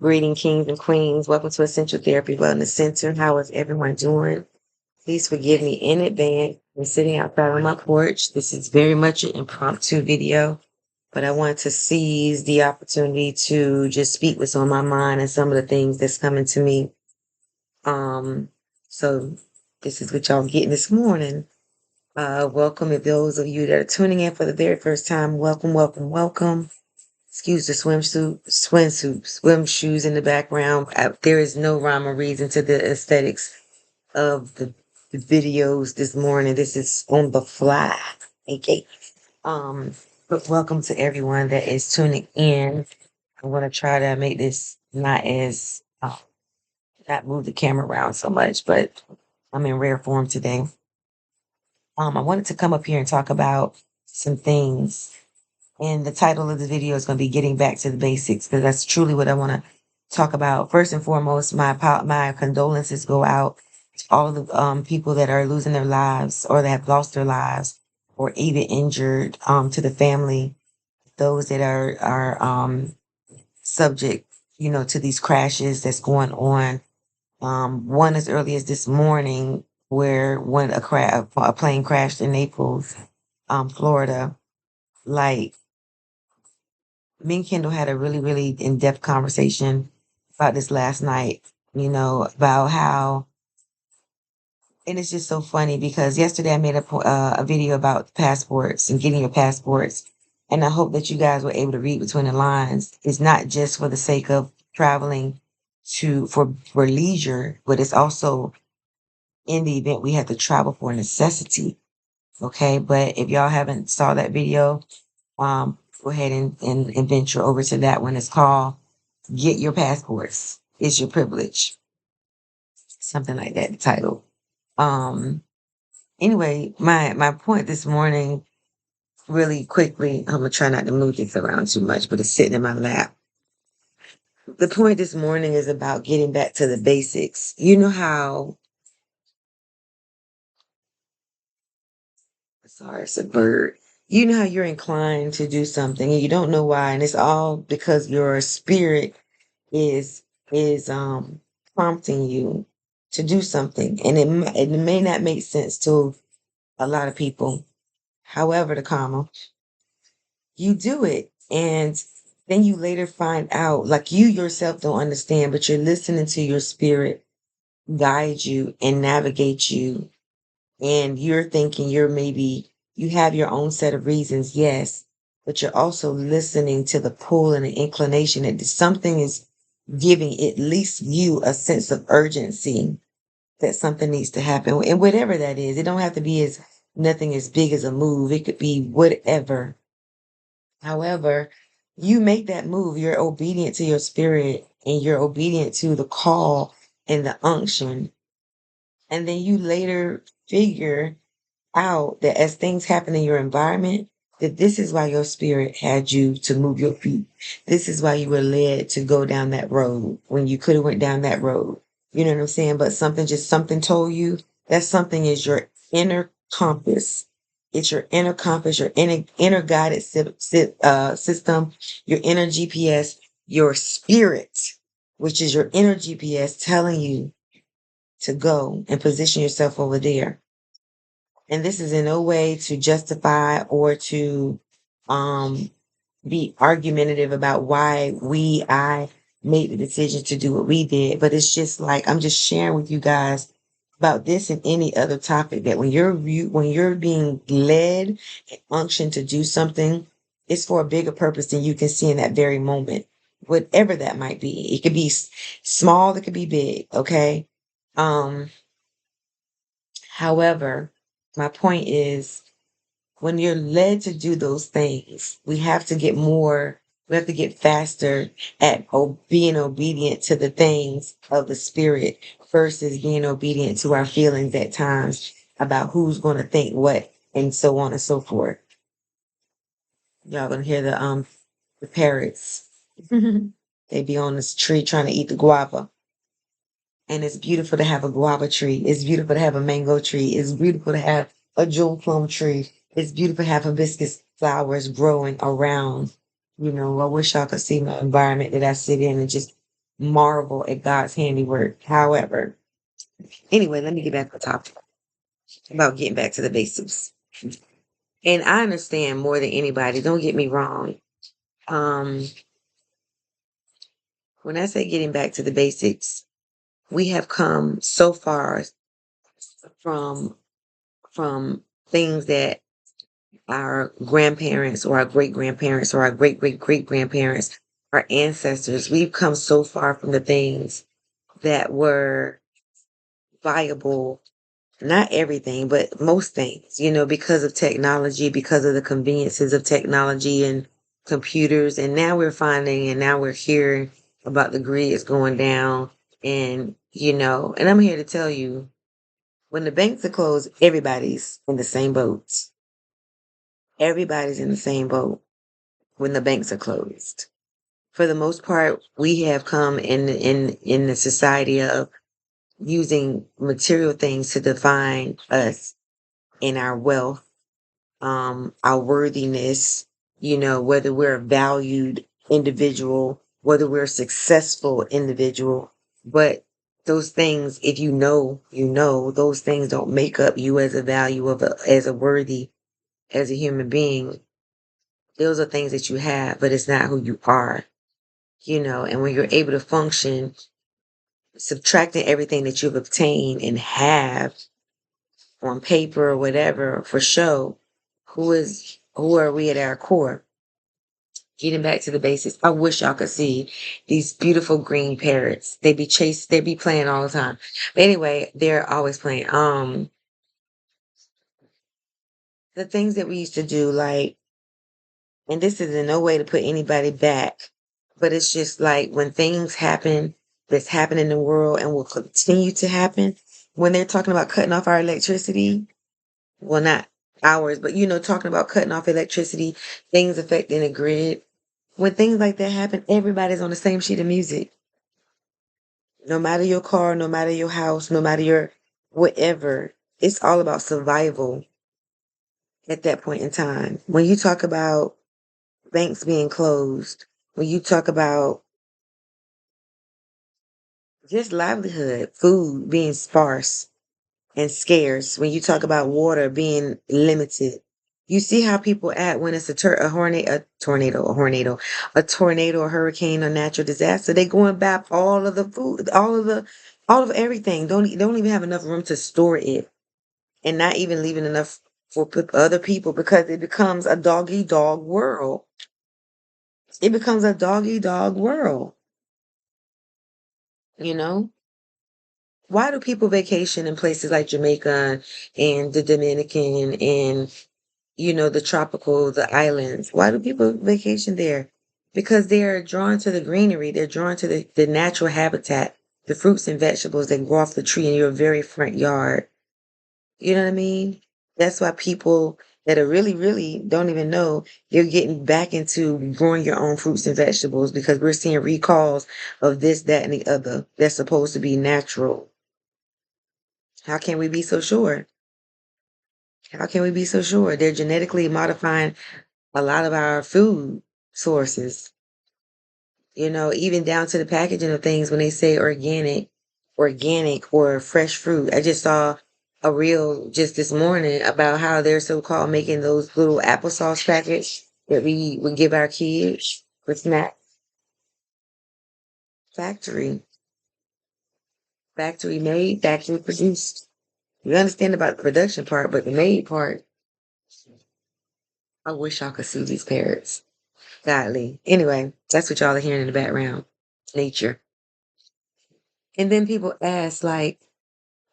Greeting kings and queens. Welcome to Essential Therapy Wellness Center. How is everyone doing? Please forgive me in advance. I'm sitting outside on my porch. This is very much an impromptu video, but I wanted to seize the opportunity to just speak what's on my mind and some of the things that's coming to me. Um, so this is what y'all getting this morning. Welcome, if those of you that are tuning in for the very first time, welcome, welcome, welcome. Excuse the swim shoes in the background. There is no rhyme or reason to the aesthetics of the videos this morning. This is on the fly. Okay. But welcome to everyone that is tuning in. I'm gonna try to make this not as not move the camera around so much, but I'm in rare form today. I wanted to come up here and talk about some things. And the title of the video is going to be Getting Back to the Basics, because that's truly what I want to talk about. First and foremost, my condolences go out to all the people that are losing their lives or that have lost their lives or even injured, to the family, those that are subject, to these crashes that's going on. One as early as this morning where a plane crashed in Naples, Florida. Like, me and Kendall had a really, really in-depth conversation about this last night, about how, and it's just so funny because yesterday I made a video about passports and getting your passports. And I hope that you guys were able to read between the lines. It's not just for the sake of traveling for leisure, but it's also in the event we have to travel for necessity. Okay. But if y'all haven't saw that video, go ahead and venture over to that one. It's called Get Your Passports. It's Your Privilege. Something like that, the title. Um, anyway, my point this morning, really quickly, I'm gonna try not to move this around too much, but it's sitting in my lap. The point this morning is about getting back to the basics. You know how, sorry, it's a bird. You know how you're inclined to do something and you don't know why, and it's all because your spirit is is prompting you to do something, and it may not make sense to a lot of people. However, the comma, you do it, and then you later find out, like, you yourself don't understand, but you're listening to your spirit guide you and navigate you, and you're thinking you have your own set of reasons, yes, but you're also listening to the pull and the inclination that something is giving at least you a sense of urgency that something needs to happen. And whatever that is, it don't have to be as nothing as big as a move. It could be whatever. However, you make that move, you're obedient to your spirit and you're obedient to the call and the unction. And then you later figure out that as things happen in your environment, that this is why your spirit had you to move your feet. This is why you were led to go down that road when you could have went down that road. You know what I'm saying? But something told you that something is your inner compass. It's your inner compass, your inner guided system, your inner GPS, your spirit, which is your inner GPS telling you to go and position yourself over there. And this is in no way to justify or to um be argumentative about why I made the decision to do what we did. But it's just like, I'm just sharing with you guys about this and any other topic, that when you're being led and unctioned to do something, it's for a bigger purpose than you can see in that very moment. Whatever that might be. It could be small, it could be big, okay? Um However, my point is, when you're led to do those things, we have to get faster at being obedient to the things of the spirit versus being obedient to our feelings at times about who's going to think what and so on and so forth. Y'all gonna hear the parrots. They be on this tree trying to eat the guava. And it's beautiful to have a guava tree. It's beautiful to have a mango tree. It's beautiful to have a jewel plum tree. It's beautiful to have hibiscus flowers growing around. I wish y'all could see my environment that I sit in and just marvel at God's handiwork. However, anyway, let me get back to the topic about getting back to the basics. And I understand more than anybody, don't get me wrong. Um, when I say getting back to the basics, we have come so far from things that our grandparents or our great grandparents or our great great great grandparents, our ancestors, we've come so far from the things that were viable. Not everything, but most things, because of technology, because of the conveniences of technology and computers. And now we're finding and now we're hearing about the grids going down. And I'm here to tell you, when the banks are closed, everybody's in the same boat. Everybody's in the same boat when the banks are closed. For the most part, we have come in the society of using material things to define us in our wealth, our worthiness, whether we're a valued individual, whether we're a successful individual. But those things, if those things don't make up you as a value as a worthy, as a human being. Those are things that you have, but it's not who you are, and when you're able to function, subtracting everything that you've obtained and have on paper or whatever for show, who are we at our core? Getting back to the basics. I wish y'all could see these beautiful green parrots. They be playing all the time. But anyway, they're always playing. The things that we used to do, like, and this is in no way to put anybody back, but it's just like when things happen that's happening in the world and will continue to happen, when they're talking about cutting off our electricity, well, not ours, but talking about cutting off electricity, things affecting the grid. When things like that happen, everybody's on the same sheet of music. No matter your car, no matter your house, no matter your whatever, it's all about survival at that point in time. When you talk about banks being closed, when you talk about just livelihood, food being sparse and scarce, when you talk about water being limited, you see how people act when it's a tornado, a hurricane, a natural disaster. They go and buy all of the food, all of everything. Don't even have enough room to store it, and not even leaving enough for other people because it becomes a doggy dog world. It becomes a doggy dog world. You know, why do people vacation in places like Jamaica and the Dominican and the tropical, the islands? Why do people vacation there? Because they're drawn to the greenery. They're drawn to the natural habitat, the fruits and vegetables that grow off the tree in your very front yard. You know what I mean? That's why people that are really, really don't even know they're getting back into growing your own fruits and vegetables because we're seeing recalls of this, that, and the other that's supposed to be natural. How can we be so sure? How can we be so sure? They're genetically modifying a lot of our food sources, even down to the packaging of things when they say organic or fresh fruit. I just saw a reel just this morning about how they're so-called making those little applesauce packets that we would give our kids for snack. Factory, factory made, factory produced. You understand about the production part, but the made part, I wish y'all could see these parrots. Godly. Anyway, that's what y'all are hearing in the background. Nature. And then people ask, like,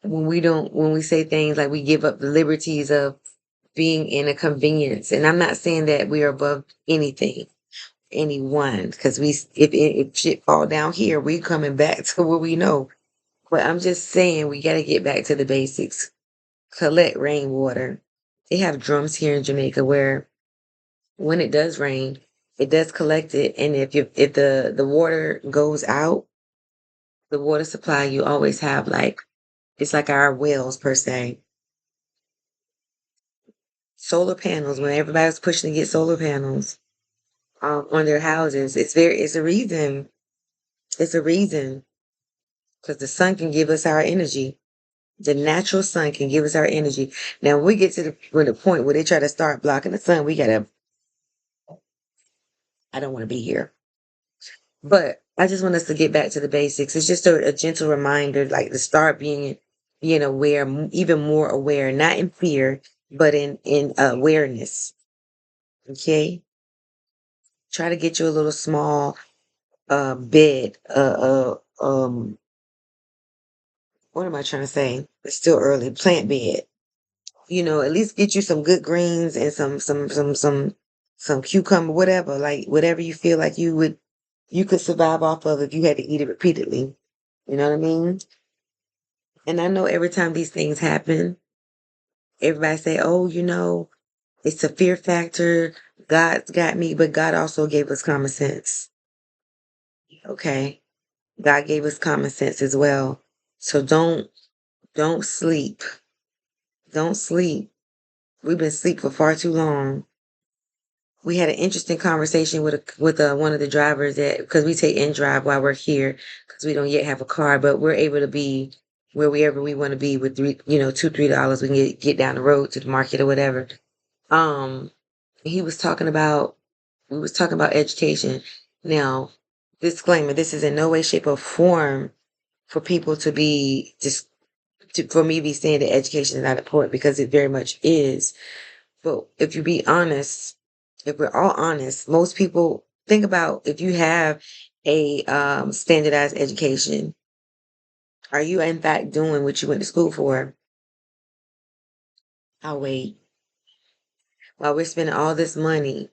when we say things like we give up the liberties of being in a convenience. And I'm not saying that we are above anything, anyone, because if shit fall down here, we coming back to what we know. But I'm just saying we got to get back to the basics. Collect rainwater. They have drums here in Jamaica where when it does rain, it does collect it. And if the water goes out, the water supply, you always have like, it's like our wells per se. Solar panels, when everybody's pushing to get solar panels on their houses, it's a reason It's a reason, because the sun can give us our energy. The natural sun can give us our energy. Now, when we get to the point where they try to start blocking the sun, we gotta, I don't want to be here. But I just want us to get back to the basics. It's just a gentle reminder, like to start being aware, even more aware, not in fear, but in awareness. Okay, try to get you a little small bed. What am I trying to say? It's still early. Plant bed. At least get you some good greens and some cucumber, whatever. Like whatever you feel like you could survive off of if you had to eat it repeatedly. You know what I mean? And I know every time these things happen, everybody say, "Oh, it's a fear factor. God's got me," but God also gave us common sense. Okay, God gave us common sense as well. So don't sleep. Don't sleep. We've been asleep for far too long. We had an interesting conversation with one of the drivers because we take in drive while we're here because we don't yet have a car, but we're able to be wherever we want to be with $2-3. We can get down the road to the market or whatever. Um, he was talking about we was talking about education. Now, disclaimer: this is in no way, shape, or form for people to be just for me to be saying that education is not important, because it very much is. But if we're all honest, most people think about, if you have a standardized education, are you in fact doing what you went to school for? I'll wait. While we're spending all this money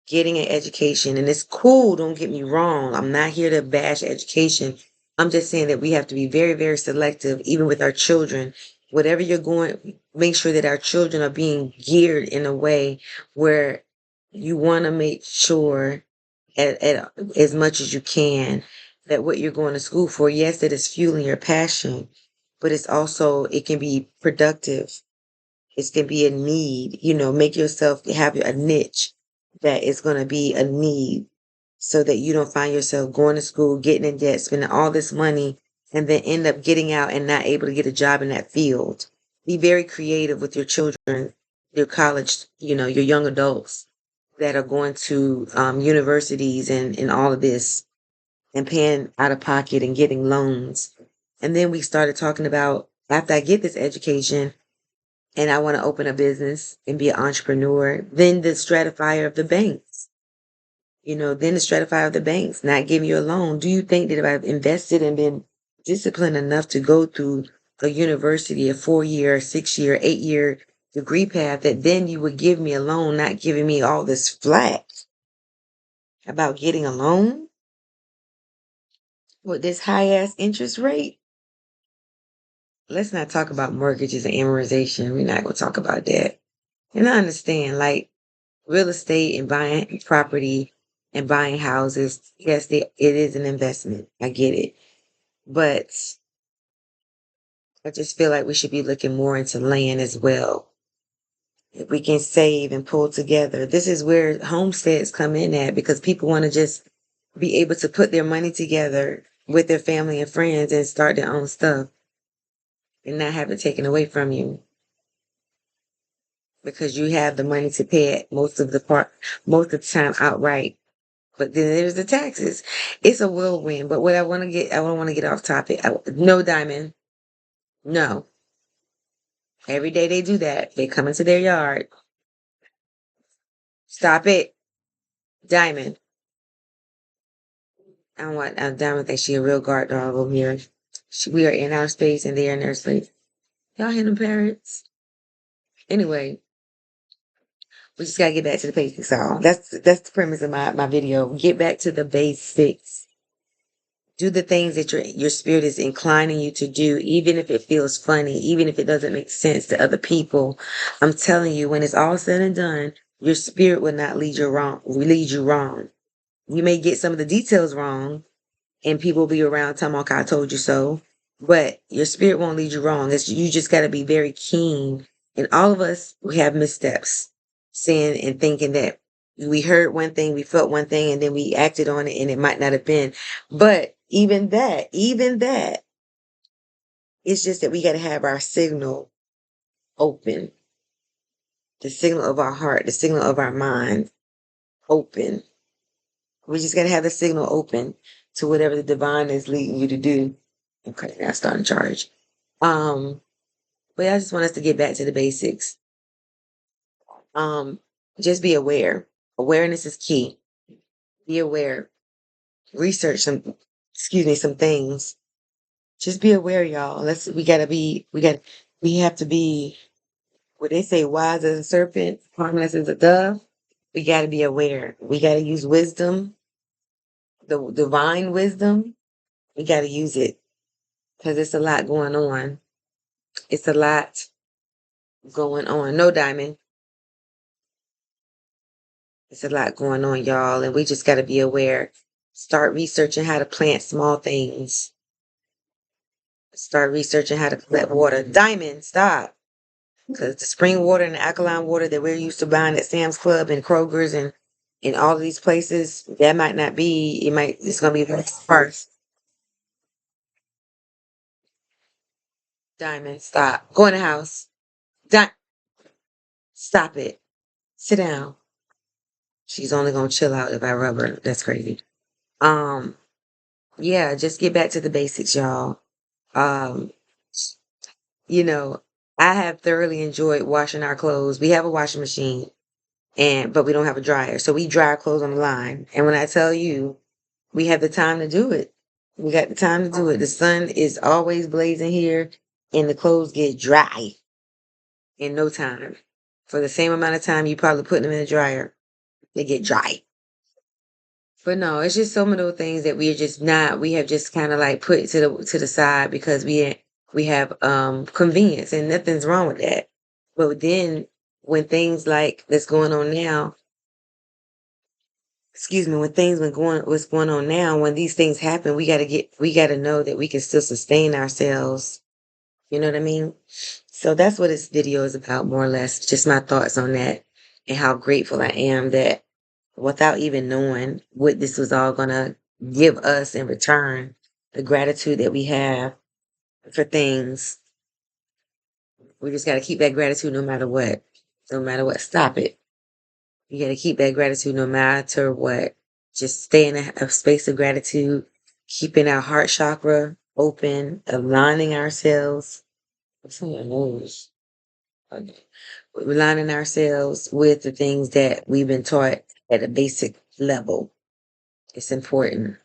getting an education, and it's cool, don't get me wrong. I'm not here to bash education. I'm just saying that we have to be very, very selective, even with our children. Whatever you're going, make sure that our children are being geared in a way where you want to make sure as much as you can that what you're going to school for, yes, that is fueling your passion, but it can be productive. It can be a need. Make yourself have a niche that is going to be a need, so that you don't find yourself going to school, getting in debt, spending all this money, and then end up getting out and not able to get a job in that field. Be very creative with your children, your college, your young adults that are going to universities and all of this, and paying out of pocket and getting loans. And then we started talking about, after I get this education and I want to open a business and be an entrepreneur, then the stratifier of the banks. Then the stratifier of the banks not giving you a loan. Do you think that if I've invested and been disciplined enough to go through a university, a 4-year, 6-year, 8-year degree path, that then you would give me a loan, not giving me all this flack about getting a loan with this high ass interest rate? Let's not talk about mortgages and amortization. We're not going to talk about that. And I understand, like, real estate and buying property and buying houses, yes, it is an investment. I get it. But I just feel like we should be looking more into land as well. If we can save and pull together, this is where homesteads come in at, because people want to just be able to put their money together with their family and friends and start their own stuff and not have it taken away from you, because you have the money to pay it most of the time outright. But then there's the taxes. It's a whirlwind. But I don't want to get off topic. No, Diamond. No. Every day they do that. They come into their yard. Stop it. Diamond. I don't want Diamond thinks she a real guard dog over here. We are in our space and they are in their space. Y'all hear them parrots? Anyway, we just gotta get back to the basics, all. That's the premise of my video. Get back to the basics. Do the things that your spirit is inclining you to do, even if it feels funny, even if it doesn't make sense to other people. I'm telling you, when it's all said and done, your spirit will not lead you wrong. You may get some of the details wrong, and people will be around telling, "Okay, I told you so," but your spirit won't lead you wrong. You just got to be very keen. And all of us, we have missteps, saying and thinking that We heard one thing, we felt one thing, and then we acted on it, and it might not have been. But even that, it's just that we got to have our signal open, the signal of our heart, the signal of our mind open. We just got to have the signal open to whatever the divine is leading you to do. Okay, now starting to charge. Um, but I just want us to get back to the basics. Um, just be aware. Awareness is key. Be aware. Research some things. Just be aware, y'all. We have to be, what they say, wise as a serpent, harmless as a dove. We got to be aware. We got to use wisdom, the divine wisdom. We got to use it because it's a lot going on. It's a lot going on. No, Diamond. It's a lot going on, y'all, and we just got to be aware. Start researching how to plant small things. Start researching how to collect water. Diamond, stop. Because the spring water and the alkaline water that we're used to buying at Sam's Club and Kroger's and in all of these places, that might not be, it's going to be very sparse. Diamond, stop. Go in the house. Stop it. Sit down. She's only going to chill out if I rub her. That's crazy. Um, yeah, just get back to the basics, y'all. Um, you know, I have thoroughly enjoyed washing our clothes. We have a washing machine but we don't have a dryer. So we dry our clothes on the line. And when I tell you we have the time to do it, we got the time to do it. The sun is always blazing here and the clothes get dry in no time. For the same amount of time you probably put them in the dryer, they get dry. But no, it's just some of those things that we have just kind of like put to the side because we have convenience and nothing's wrong with that. But then when things like that's going on now, excuse me, when things been going what's going on now, when these things happen, we gotta know that we can still sustain ourselves. You know what I mean? So that's what this video is about, more or less. Just my thoughts on that and how grateful I am that without even knowing what this was all gonna give us in return, the gratitude that we have for things. We just gotta keep that gratitude no matter what. No matter what. Stop it. You got to keep that gratitude no matter what. Just stay in a space of gratitude, keeping our heart chakra open, aligning ourselves. What's on your nose? Okay. Aligning ourselves with the things that we've been taught at a basic level. It's important.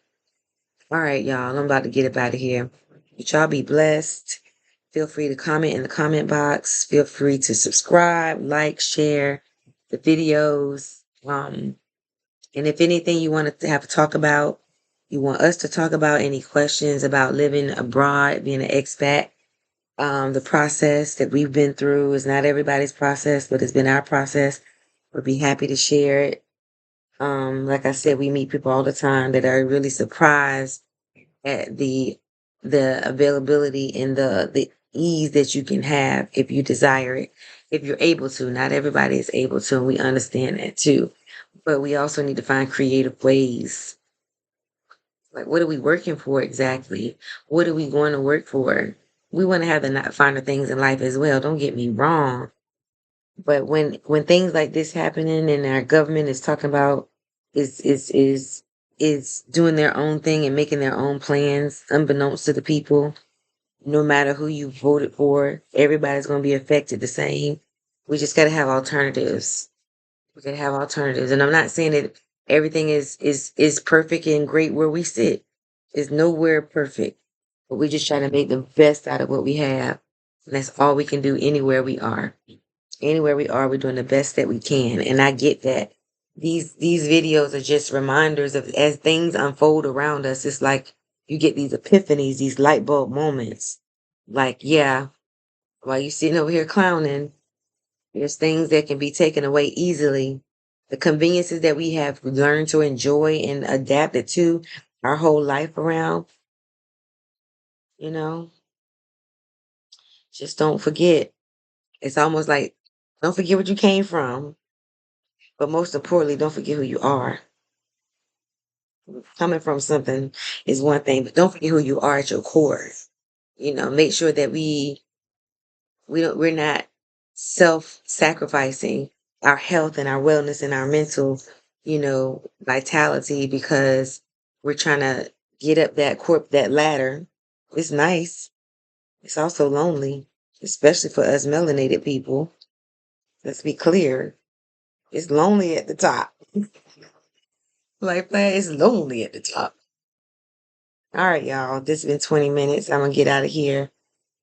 All right, y'all. I'm about to get up out of here. Y'all be blessed. Feel free to comment in the comment box. Feel free to subscribe, like, share the videos. And if anything you want to have to talk about, you want us to talk about any questions about living abroad, being an expat, the process that we've been through is not everybody's process, but it's been our process. We'll be happy to share it. Like I said, we meet people all the time that are really surprised at the availability and the ease that you can have if you desire it, if you're able to. Not everybody is able to, and we understand that too. But we also need to find creative ways. Like, what are we working for exactly? What are we going to work for? We want to have the not finer things in life as well. Don't get me wrong. But when things like this happening and our government is talking about is doing their own thing and making their own plans unbeknownst to the people, no matter who you voted for, everybody's going to be affected the same. We just got to have alternatives. We can have alternatives. And I'm not saying that everything is perfect and great where we sit. It's nowhere perfect. But we just try to make the best out of what we have. And that's all we can do anywhere we are. Anywhere we are, we're doing the best that we can. And I get that. These videos are just reminders of as things unfold around us, it's like you get these epiphanies, these light bulb moments. Like, yeah, while you sitting over here clowning, there's things that can be taken away easily. The conveniences that we have learned to enjoy and adapted to our whole life around, you know, just don't forget. It's almost like, don't forget where you came from. But most importantly, don't forget who you are. Coming from something is one thing, but don't forget who you are at your core. Make sure that we're not self-sacrificing our health and our wellness and our mental, vitality because we're trying to get up that ladder. It's nice. It's also lonely, especially for us melanated people. Let's be clear. It's lonely at the top. Like that, it's lonely at the top. All right, y'all. This has been 20 minutes. I'm gonna get out of here.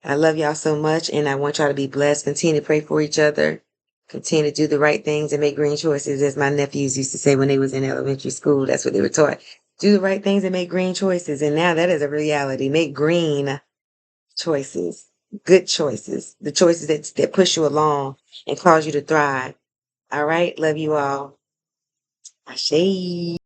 I love y'all so much, and I want y'all to be blessed. Continue to pray for each other. Continue to do the right things and make green choices, as my nephews used to say when they was in elementary school. That's what they were taught. Do the right things and make green choices. And now that is a reality. Make green choices, good choices, the choices that push you along and cause you to thrive. All right. Love you all. Ashe.